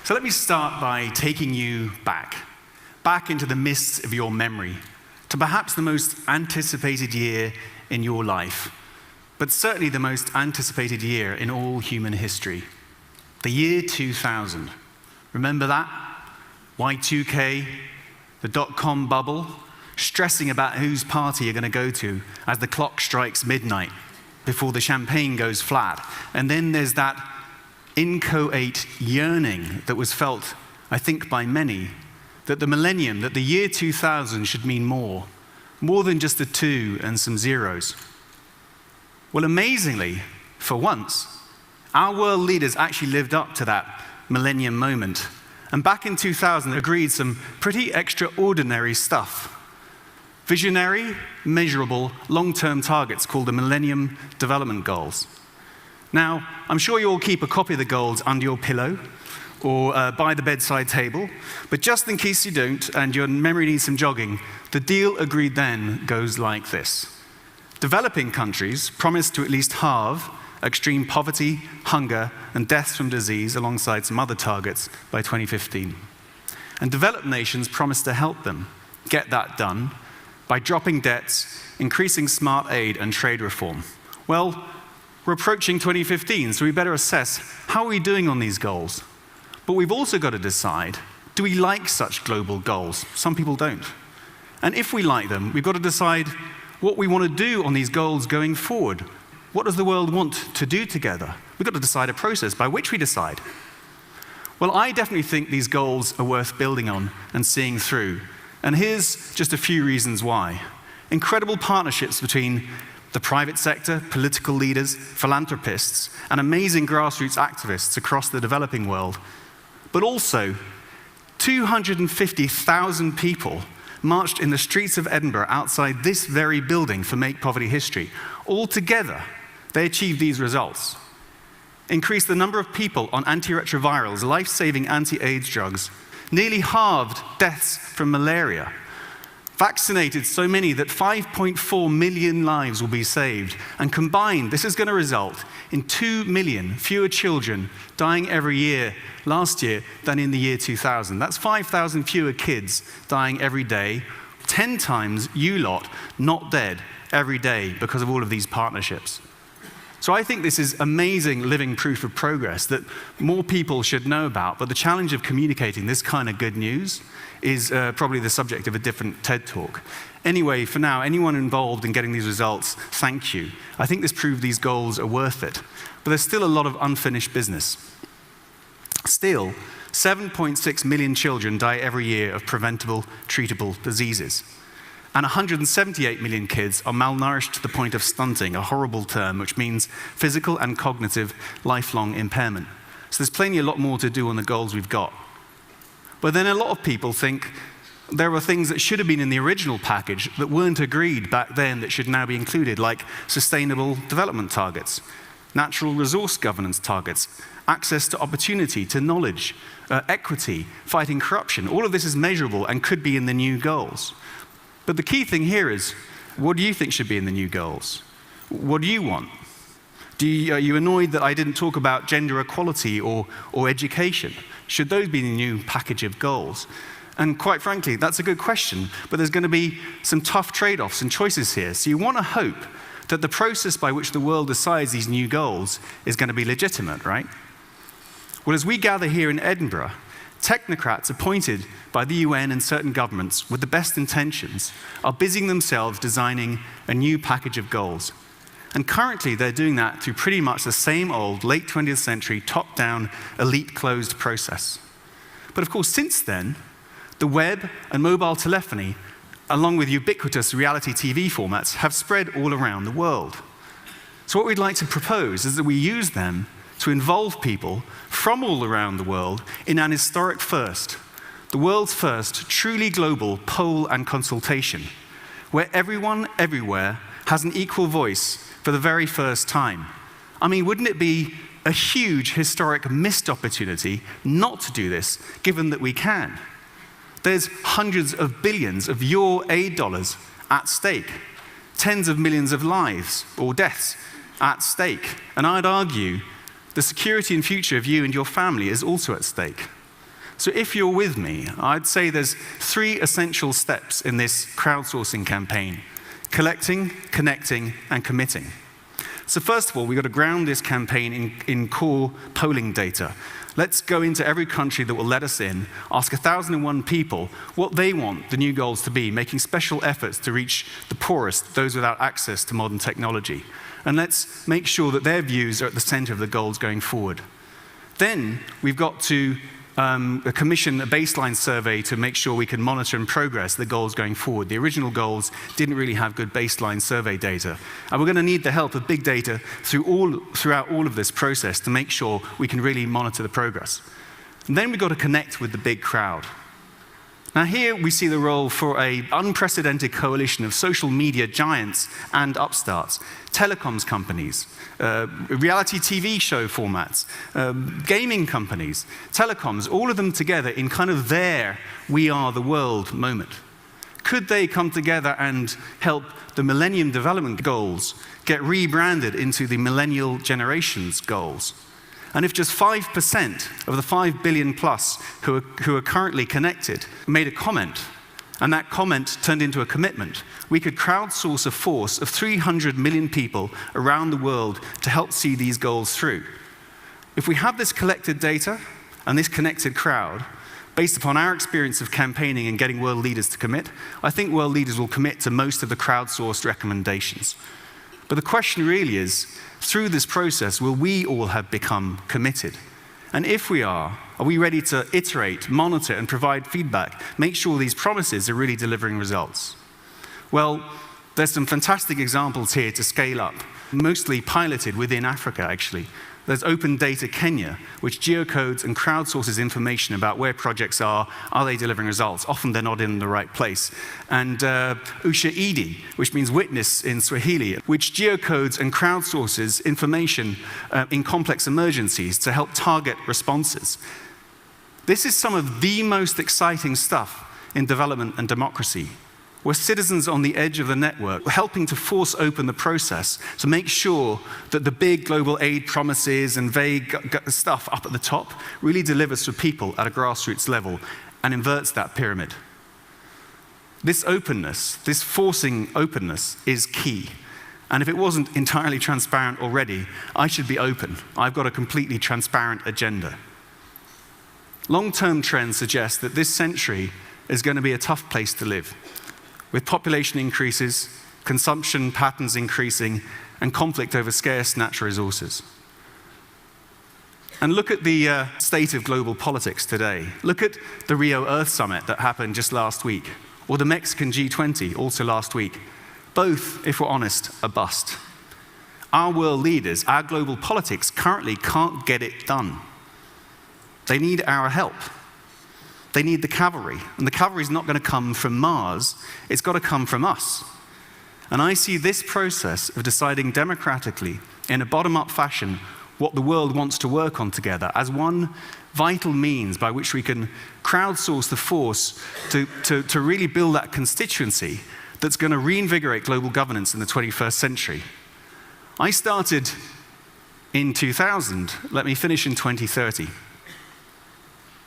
So let me start by taking you back into the mists of your memory, to perhaps the most anticipated year in your life, but certainly the most anticipated year in all human history, the year 2000. Remember that? Y2K, the dot-com bubble, stressing about whose party you're going to go to as the clock strikes midnight before the champagne goes flat. And then there's that inchoate yearning that was felt, I think, by many, that the millennium, that the year 2000 should mean more than just a 2 and some zeros. Well, amazingly, for once, our world leaders actually lived up to that millennium moment. And back in 2000, agreed some pretty extraordinary stuff. Visionary, measurable, long-term targets called the Millennium Development Goals. Now, I'm sure you all keep a copy of the goals under your pillow or by the bedside table, but just in case you don't and your memory needs some jogging, the deal agreed then goes like this. Developing countries promise to at least halve extreme poverty, hunger, and deaths from disease alongside some other targets by 2015. And developed nations promise to help them get that done by dropping debts, increasing smart aid, and trade reform. Well, we're approaching 2015, so we better assess how are we doing on these goals. But we've also got to decide, do we like such global goals? Some people don't. And if we like them, we've got to decide what we want to do on these goals going forward. What does the world want to do together? We've got to decide a process by which we decide. Well, I definitely think these goals are worth building on and seeing through. And here's just a few reasons why. Incredible partnerships between the private sector, political leaders, philanthropists, and amazing grassroots activists across the developing world. But also, 250,000 people marched in the streets of Edinburgh outside this very building for Make Poverty History. All together, they achieved these results. Increased the number of people on antiretrovirals, life-saving anti-AIDS drugs, nearly halved deaths from malaria, vaccinated so many that 5.4 million lives will be saved. And combined, this is going to result in 2 million fewer children dying every year last year than in the year 2000. That's 5,000 fewer kids dying every day, 10 times you lot not dead every day because of all of these partnerships. So I think this is amazing living proof of progress that more people should know about, but the challenge of communicating this kind of good news is probably the subject of a different TED Talk. Anyway, for now, anyone involved in getting these results, thank you. I think this proved these goals are worth it, but there's still a lot of unfinished business. Still, 7.6 million children die every year of preventable, treatable diseases. And 178 million kids are malnourished to the point of stunting, a horrible term, which means physical and cognitive lifelong impairment. So there's plainly a lot more to do on the goals we've got. But then a lot of people think there were things that should have been in the original package that weren't agreed back then that should now be included, like sustainable development targets, natural resource governance targets, access to opportunity, to knowledge, equity, fighting corruption. All of this is measurable and could be in the new goals. But the key thing here is, what do you think should be in the new goals? What do you want? Are you annoyed that I didn't talk about gender equality or education? Should those be in the new package of goals? And quite frankly, that's a good question, but there's going to be some tough trade-offs and choices here. So you want to hope that the process by which the world decides these new goals is going to be legitimate, right? Well, as we gather here in Edinburgh, technocrats appointed by the UN and certain governments with the best intentions are busying themselves designing a new package of goals. And currently, they're doing that through pretty much the same old late 20th century top-down, elite-closed process. But of course, since then, the web and mobile telephony, along with ubiquitous reality TV formats, have spread all around the world. So what we'd like to propose is that we use them to involve people from all around the world in an historic first, the world's first truly global poll and consultation, where everyone, everywhere, has an equal voice for the very first time. I mean, wouldn't it be a huge historic missed opportunity not to do this, given that we can. There's hundreds of billions of your aid dollars at stake, tens of millions of lives or deaths at stake. And I'd argue the security and future of you and your family is also at stake. So if you're with me, I'd say there's 3 essential steps in this crowdsourcing campaign: collecting, connecting, and committing. So first of all, we've got to ground this campaign in core polling data. Let's go into every country that will let us in, ask 1,001 people what they want the new goals to be, making special efforts to reach the poorest, those without access to modern technology. And let's make sure that their views are at the center of the goals going forward. Then we've got to commission a baseline survey to make sure we can monitor and progress the goals going forward. The original goals didn't really have good baseline survey data. And we're going to need the help of big data throughout all of this process to make sure we can really monitor the progress. And then we've got to connect with the big crowd. Now here we see the role for an unprecedented coalition of social media giants and upstarts, telecoms companies, reality TV show formats, gaming companies, telecoms, all of them together in kind of their we are the world moment. Could they come together and help the Millennium Development Goals get rebranded into the Millennial Generations Goals? And if just 5% of the 5 billion plus who are currently connected made a comment, and that comment turned into a commitment, we could crowdsource a force of 300 million people around the world to help see these goals through. If we have this collected data and this connected crowd, based upon our experience of campaigning and getting world leaders to commit, I think world leaders will commit to most of the crowdsourced recommendations. But the question really is, through this process, will we all have become committed? And if we are we ready to iterate, monitor, and provide feedback, make sure these promises are really delivering results? Well, there's some fantastic examples here to scale up, mostly piloted within Africa, actually. There's Open Data Kenya, which geocodes and crowdsources information about where projects are they delivering results? Often they're not in the right place. And Ushahidi, which means witness in Swahili, which geocodes and crowdsources information in complex emergencies to help target responses. This is some of the most exciting stuff in development and democracy. We're citizens on the edge of the network, helping to force open the process to make sure that the big global aid promises and vague stuff up at the top really delivers for people at a grassroots level and inverts that pyramid. This openness, this forcing openness is key. And if it wasn't entirely transparent already, I should be open. I've got a completely transparent agenda. Long-term trends suggest that this century is going to be a tough place to live, with population increases, consumption patterns increasing, and conflict over scarce natural resources. And look at the state of global politics today. Look at the Rio Earth Summit that happened just last week, or the Mexican G20, also last week. Both, if we're honest, a bust. Our world leaders, our global politics currently can't get it done. They need our help. They need the cavalry, and the cavalry is not going to come from Mars, it's got to come from us. And I see this process of deciding democratically, in a bottom-up fashion, what the world wants to work on together as one vital means by which we can crowdsource the force to really build that constituency that's going to reinvigorate global governance in the 21st century. I started in 2000, let me finish in 2030.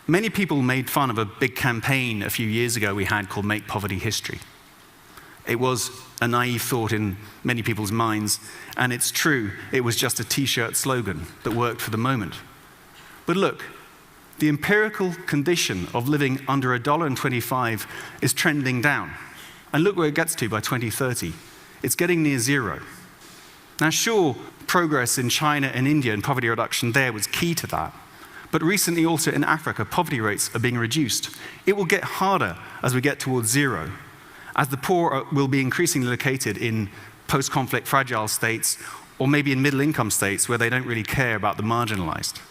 Many people made fun of a big campaign a few years ago we had called Make Poverty History. It was a naive thought in many people's minds, and it's true, it was just a t-shirt slogan that worked for the moment. But look, the empirical condition of living under $1.25 is trending down. And look where it gets to by 2030. It's getting near zero. Now sure, progress in China and India and poverty reduction there was key to that. But recently also in Africa, poverty rates are being reduced. It will get harder as we get towards zero, as the poor will be increasingly located in post-conflict fragile states, or maybe in middle-income states where they don't really care about the marginalized.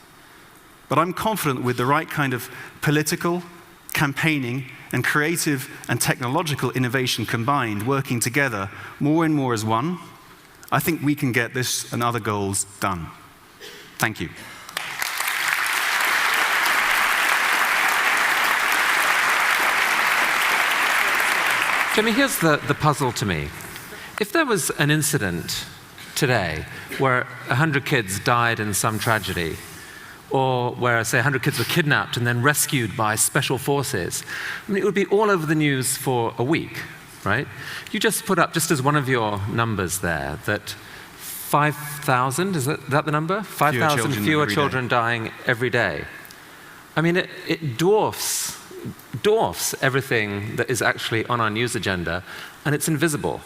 But I'm confident with the right kind of political, campaigning, and creative and technological innovation combined, working together more and more as one, I think we can get this and other goals done. Thank you. Jimmy, here's the puzzle to me. If there was an incident today where 100 kids died in some tragedy, or where, say, 100 kids were kidnapped and then rescued by special forces, I mean, it would be all over the news for a week, right? You just put up, just as one of your numbers there, that 5,000, is that the number? 5,000 fewer children dying every day. I mean, it dwarfs everything that is actually on our news agenda, and it's invisible.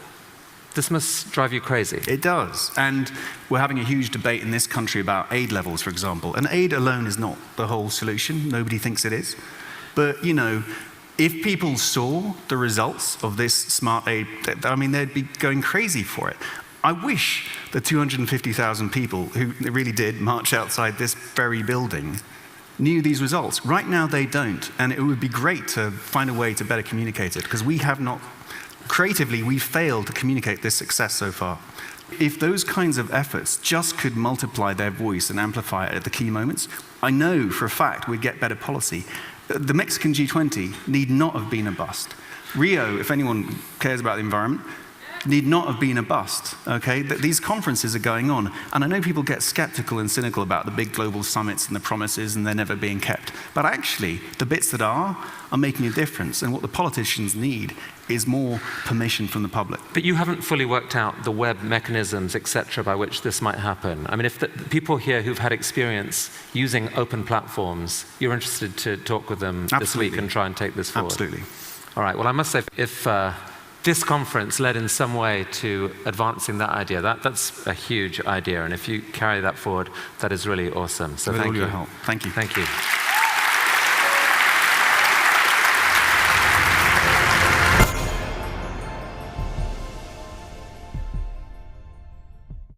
This must drive you crazy. It does. And we're having a huge debate in this country about aid levels, for example. And aid alone is not the whole solution. Nobody thinks it is. But, you know, if people saw the results of this smart aid, I mean, they'd be going crazy for it. I wish the 250,000 people who really did march outside this very building knew these results. Right now, they don't. And it would be great to find a way to better communicate it, because we have not, creatively, we've failed to communicate this success so far. If those kinds of efforts just could multiply their voice and amplify it at the key moments, I know for a fact we'd get better policy. The Mexican G20 need not have been a bust. Rio, if anyone cares about the environment, need not have been a bust, okay? These conferences are going on, and I know people get skeptical and cynical about the big global summits and the promises and they're never being kept. But actually, the bits that are making a difference, and what the politicians need is more permission from the public. But you haven't fully worked out the web mechanisms, etc., by which this might happen. I mean, if the people here who've had experience using open platforms, you're interested to talk with them this week and try and take this forward? Absolutely. All right, well, I must say, if this conference led in some way to advancing that idea, that's a huge idea, and if you carry that forward, that is really awesome. So With thank all you. your help. Thank you. Thank you.